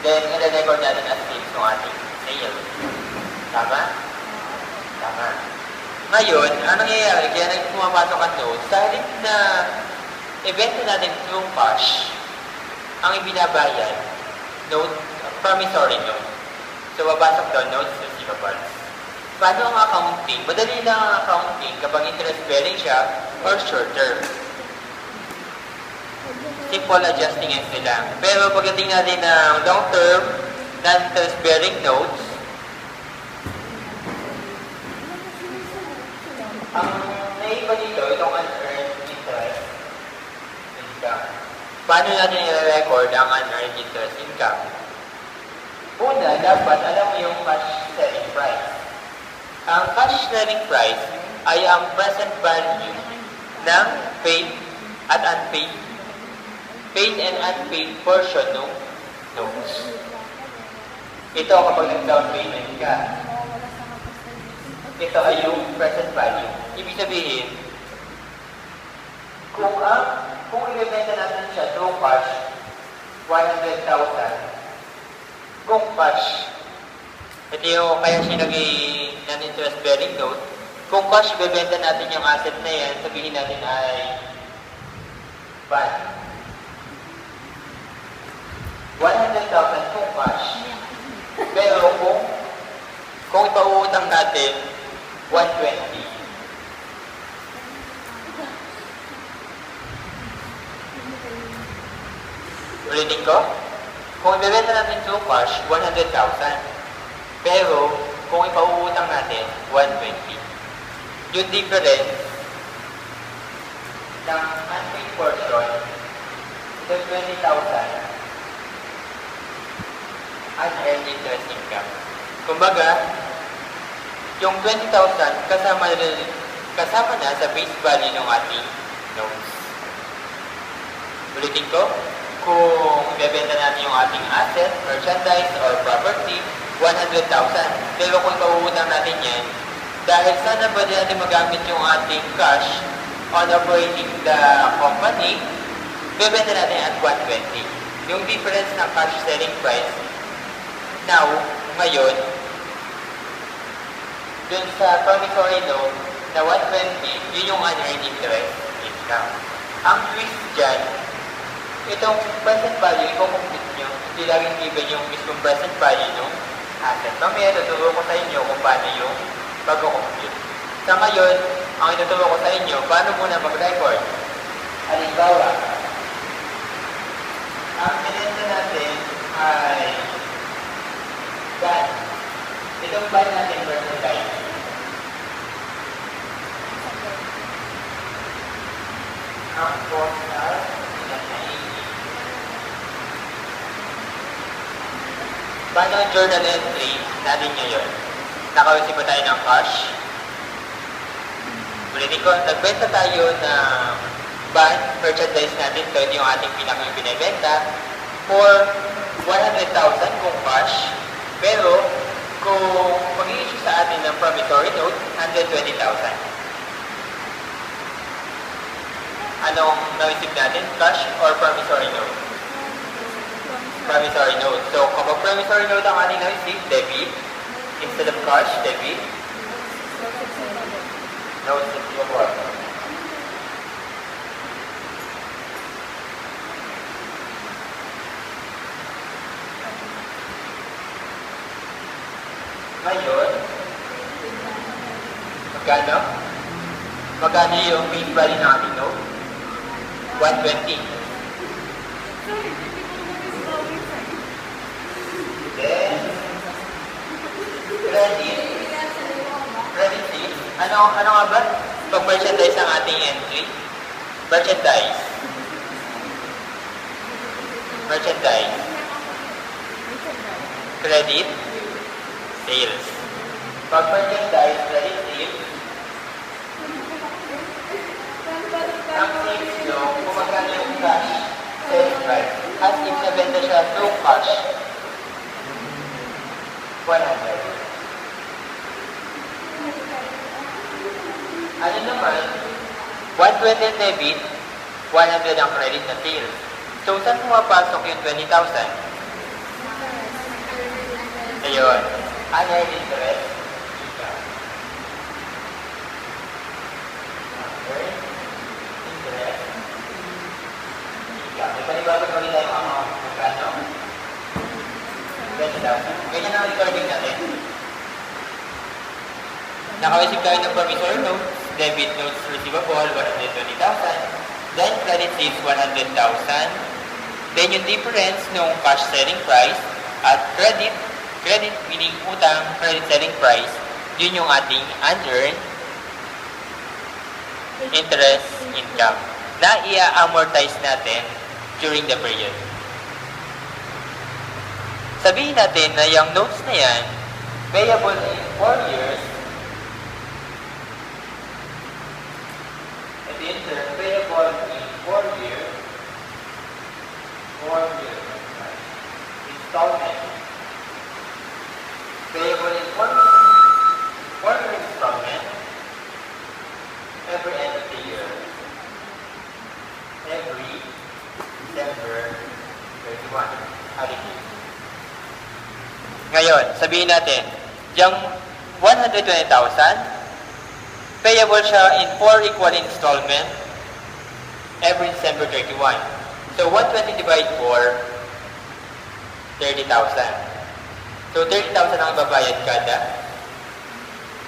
Then, i-record natin as sales ng ating sale. Tama? Tama. Ngayon, anong nangyayari? Kaya pumapasok ang notes, sa halip na ibenta natin through cash, ang ibinabayad, note, promissory note. So, babasok doon, notes receivable. Paano ang accounting? Madali lang ang accounting kapag interest-bearing siya or short-term. Simple adjusting entry lang. Pero pagdating natin ng long-term, non-interest-bearing notes, ang naiba dito, itong unearned interest income. Paano natin i-record ang unearned interest income? Una, dapat alam mo yung cash selling price. Ang cash selling price ay ang present value ng paid at unpaid, paid and unpaid portion ng notes. Ito kapag nag-down payment ka. Ito ay yung present value. Ibig sabihin, kung i-benta natin siya through cash, 100,000. Kung cash, ito yung kaya siya naging non-interest bearing note. Kung cash, bebenta natin yung asset na yan, sabihin natin ay ban. 100,000 kung cash. Pero kung ipauutang natin, 120. Ulitin ko? Kung ibebenta natin through cash, 100,000. Pero, kung ipauutang natin, 120. Yung difference ng unpaid portion, ito 20,000 unearned interest income. Kumbaga, yung 20,000 kasama na sa base value ng ating notes. Ulitin ko, kung ibebenta natin yung ating asset, merchandise, or property, 100,000. Pero kung pauutang natin yan, dahil sana ba natin magamit yung ating cash on operating the company, bebenta natin at 120. Yung difference ng cash selling price, now, ngayon, dun sa promissory note na 120, yun yung unearned interest income. Ang twist dyan, itong present value, i-complete nyo, hindi laging given yung mismong present value ng asset. Mamaya, tuturo ko sa inyo kung paano yung pag-compute. Sa ngayon, ang ituturo ko sa inyo, paano muna mag-record. Halimbawa, ang binenta natin ay ban. Itong ban natin merchandise. Ang cost na paano ang journal entry natin ngayon? Naka-receive ba tayo ng cash? Ulitin ko, nagbenta tayo ng ban, merchandise natin, so ito yung ating pinakang binibenta, for 100,000 kung cash, pero kung mag-i-issue sa atin ng promissory note, 120,000. Anong na-receive natin? Cash or promissory note? Promissory note. So, kapag promissory note ang ating na-receive, debit. Instead of cash, debit. Note receivable. Ngayon, magkano? Magkano yung face value ng ating note? 120. Then, credit sales. Ano nga ba? Pag merchandise ang ating entry? Merchandise. Credit sales. Pag merchandise, credit sales, ang sales nyo, kung magkano yung cash sales price. As if nabenta siya through cash, 100. Ano naman, 120 debit, 100 ang credit na sales. So, saan pumapasok yung 20,000? Yun. Unearned interest income. Unearned interest income. May panibagod ulit tayong amount. Magkano? 20,000. Ganyan ang recording natin. Naka-receive tayo ng promissory notes, debit notes receivable, 120,000. Then, credit sales, 100,000. Then, yung difference nung cash selling price at credit meaning utang, credit selling price, yun yung ating unearned interest income na i-amortize natin during the period. Sabihin natin na yung notes na yan, payable in 4 years, and the interest payable in 4 years, installment, payable in 4 year installment, every end of the year, every December 31. Holiday. Ngayon, sabihin natin, yung 120,000, payable siya in 4 equal installment every December 31. So, 120 divided 4, 30,000. So, 30,000 ang babayad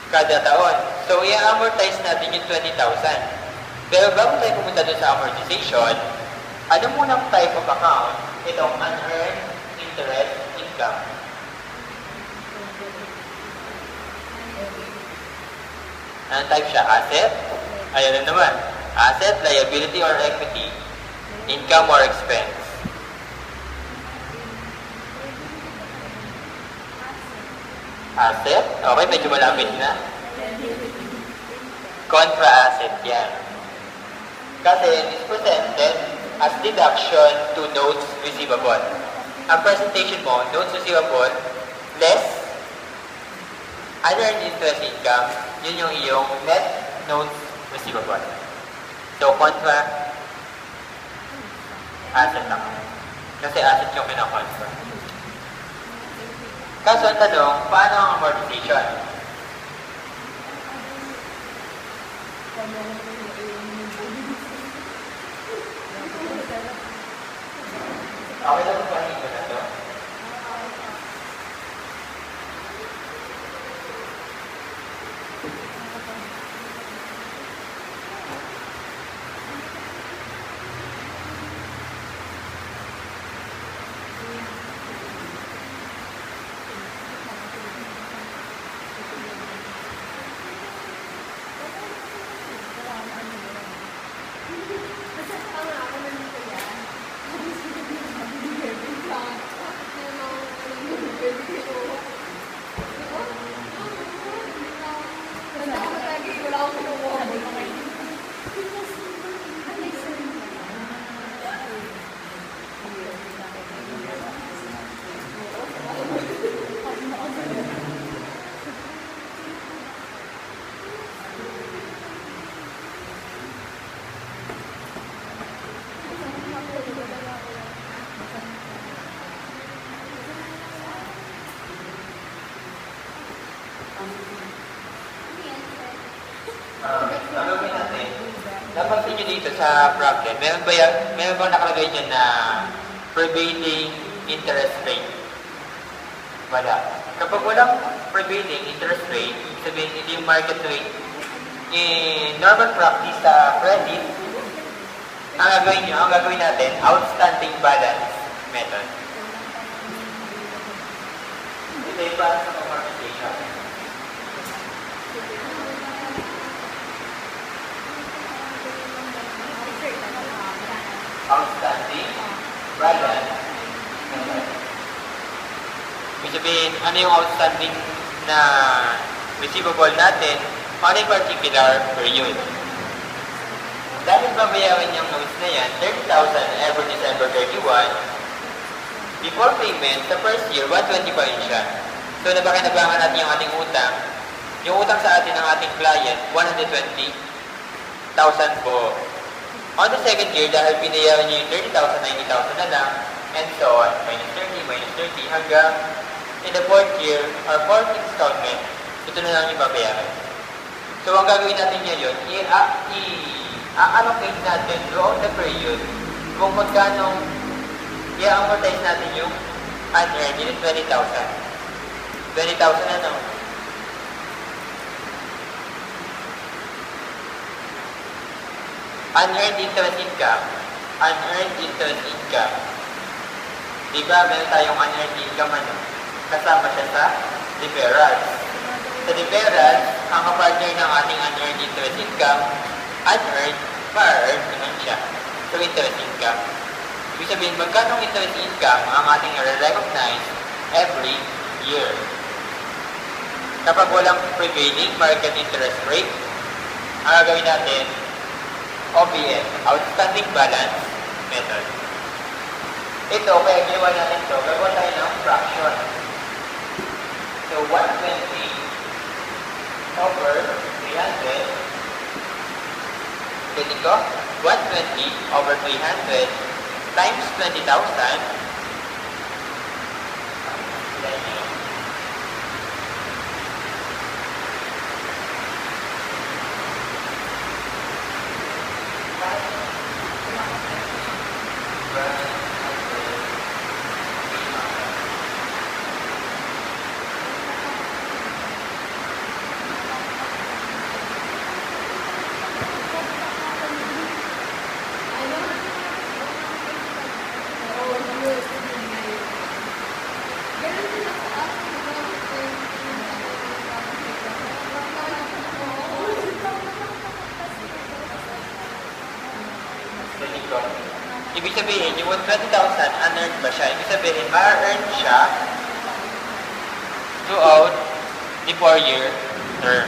kada taon. So, i-amortize natin yung 20,000. Pero bago tayo pumunta doon sa amortization, ano munang type of account? Itong unearned interest income. Anong type siya? Asset? Ayan na naman. Asset, liability, or equity. Income or expense. Asset? Okay, medyo malapit na. Contra asset yan. Kasi it is presented as deduction to notes receivable. Ang presentation mo, notes receivable, less unearned interest income, yun yung iyong net notes receivable. So, contra asset lang. Kasi asset yung kinakontra. Kaso ang tanong, paano ang amortization? Okay lang ba ko na to? Gagawin natin. Napansin nyo dito sa problem, meron ba nakalagay dyan na prevailing interest rate? Wala. Kapag walang prevailing interest rate, sabihin ito yung market rate. In normal practice sa credit, ang gagawin natin, outstanding balance method. Ito yung para sa amortization. Outstanding balance method. Ibig sabihin, ano yung outstanding na receivable natin on a particular period. Dahil babayaran yung notes na yan, 30,000 every December 31, before payment, sa first year, 120 pa rin siya. So, napakinabangan natin yung ating utang. Yung utang sa atin ng ating client, 120,000 po. On the second year, dahil binayaran niyo yung 30,000, 90,000 na lang, and so on, minus 30, hanggang in the fourth year or fourth installment, ito na lang yung babayaran. So, ang gagawin natin ngayon, i-allocate natin throughout the period kung magkano i-amortize natin yung unearned, yun 20,000. 20,000 ano? Unearned interest income. Unearned interest income. Diba, meron tayong unearned income ano? Kasama siya sa deferrals. Sa deferrals, ang kapartner ng ating unearned interest income, unearned, pa-earned naman siya. So, interest income. Ibig sabihin, magkano interest income ang ating recognize every year. Kapag walang prevailing market interest rate, ang gagawin natin, OBM, Outstanding Balance Method. Ito, kaya ginawa natin ito, gagawa tayo ng fraction. So, 120 over 300. Pwede ko? 120 over 300 times 20,000. Ibig sabihin, yung 20,000 unearned ba siya? Ibig sabihin, ma-earn siya throughout the 4-year term.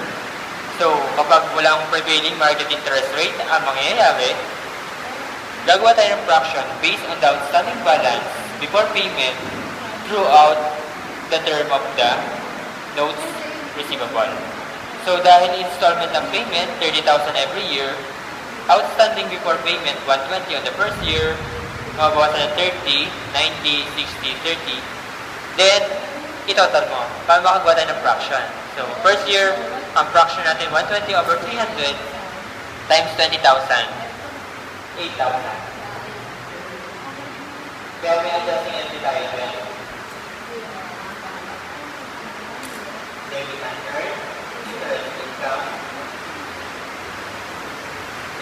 So, kapag walang prevailing market interest rate, ang mangyayari, gagawa tayo ng fraction based on the outstanding balance before payment throughout the term of the notes receivable. So, dahil installment ng payment, 30,000 every year, outstanding before payment, 120 on the first year, mabawasan ng 30, 90, 60, 30. Then, itotal mo. Para makagawa tayo ng fraction. So, first year, ang fraction natin, 120 over 300 times 20,000. 8,000. Kaya may adjusting entry tayo dyan. Debit and earn, interest income,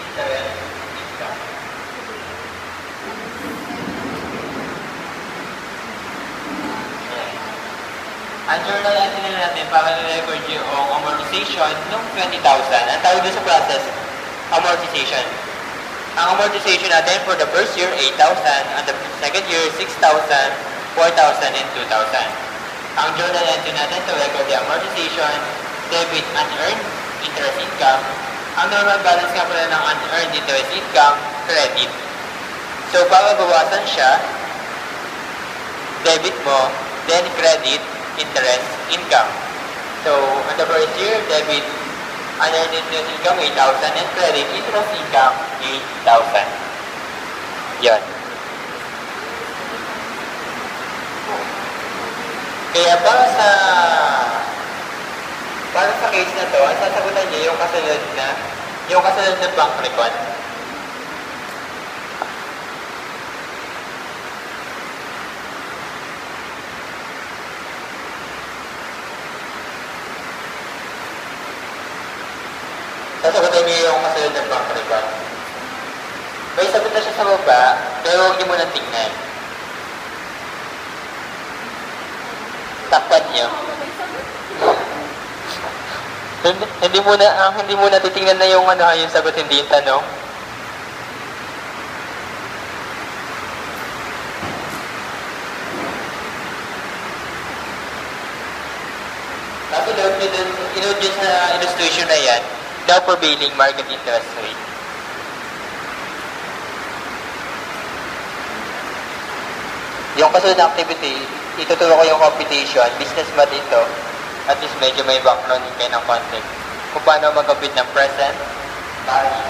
interest income. Ang journal entry na natin para na-record yung amortization ng 20,000. Ang tawag doon sa process, amortization. Ang amortization natin for the first year, 8,000. And the second year, 6,000, 4,000, and 2,000. Ang journal entry natin to record the amortization, debit unearned interest income. Ang normal balance nga pala ng unearned interest income, credit. So, para bawasan siya, debit mo, then credit, interest income. So, on the first year, debit unearned interest income, 8,000, and credit interest income, 8,000. Yan. Kaya para sa case na to, ang sasagutan niya yung kasunod na bank record. Sasagutan niyo yung kasunod ng bank record. May sagot na siya sa baba, pero huwag niyo muna tingnan. Takpan niyo. Hindi muna titingnan na yung yung sagot, hindi yung tanong. Tapos inood nyo sa illustration na yan, the prevailing market interest rate. Yung kasunod na activity, ituturo ko yung computation, business math ito, at least medyo may background kayo ng context. Kung paano mag-compute ng present, value.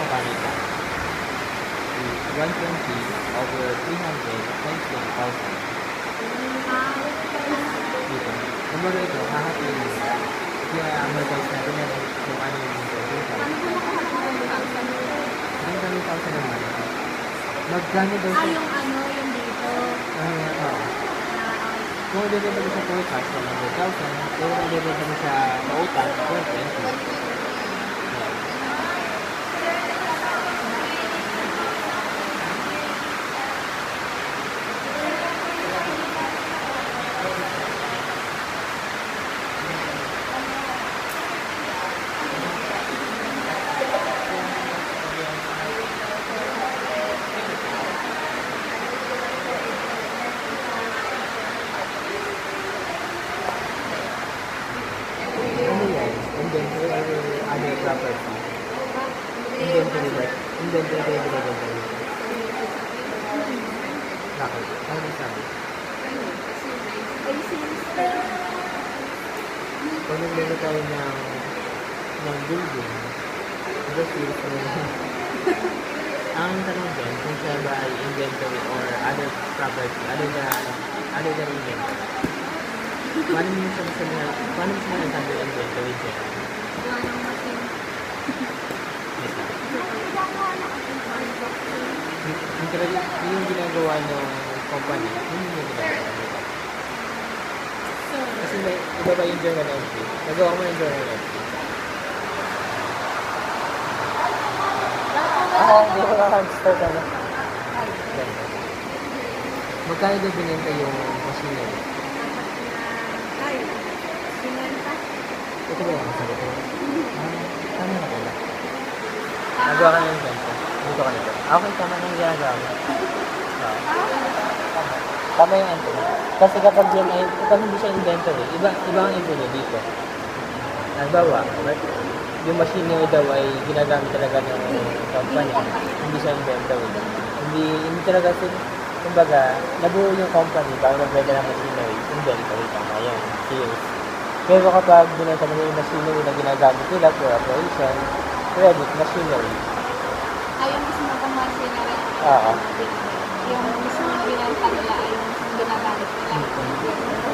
ang kanita. 120 over 300 times 20,000. Dito. Kumbaga ito, hahatiin mo. Kaya amortize natin na kung ano yung inventory. Yung 20,000 naman. Magkano daw siya? Yung ano, yung dito. Oo. Kung i-deliver mo sa forecast, 100,000. Kung i-deliver mo sa mautang, 120. Ano yan? Inventory or other property? Inventory ba? Inventory ba yung inventory? Bakit? Ano yung sabi? Pag naglaro tayo ng building, just use mo yun. Ang tanong dyan, kung siya ba ay inventory or other property, other than inventory. Paano mo siya nagsabi ang inventory dyan? Yung ginagawa ng company, yun yung ginagawa nila. Kasi may iba ba yung journal entry? Nagawa mo yung journal entry. Hindi ko nakakag-start ano. Magkano daw binenta yung machinery? Ito ba yung sabi ko? Tama na pala. Nagawa ka na yung ganito. Dito ka nito. Okay, tama na yung ginagawa mo. Tama yung entry. Kasi kapag yan ay, kapag hindi siya inventory, iba ang entry niya dito. Nagbawa, yung machinery daw ay ginagamit talaga ng company. Hindi siya inventory. Hindi talaga kumbaga, nabuo yung company bago nagbenta ng machinery. Inventory, tama yan. Sales. Pero kapag binenta mo yung machinery na ginagamit nila for operation, credit machinery. Yung mismo kong machinery. Oo. Yung mismo binenta nila ay yung ginagamit nila.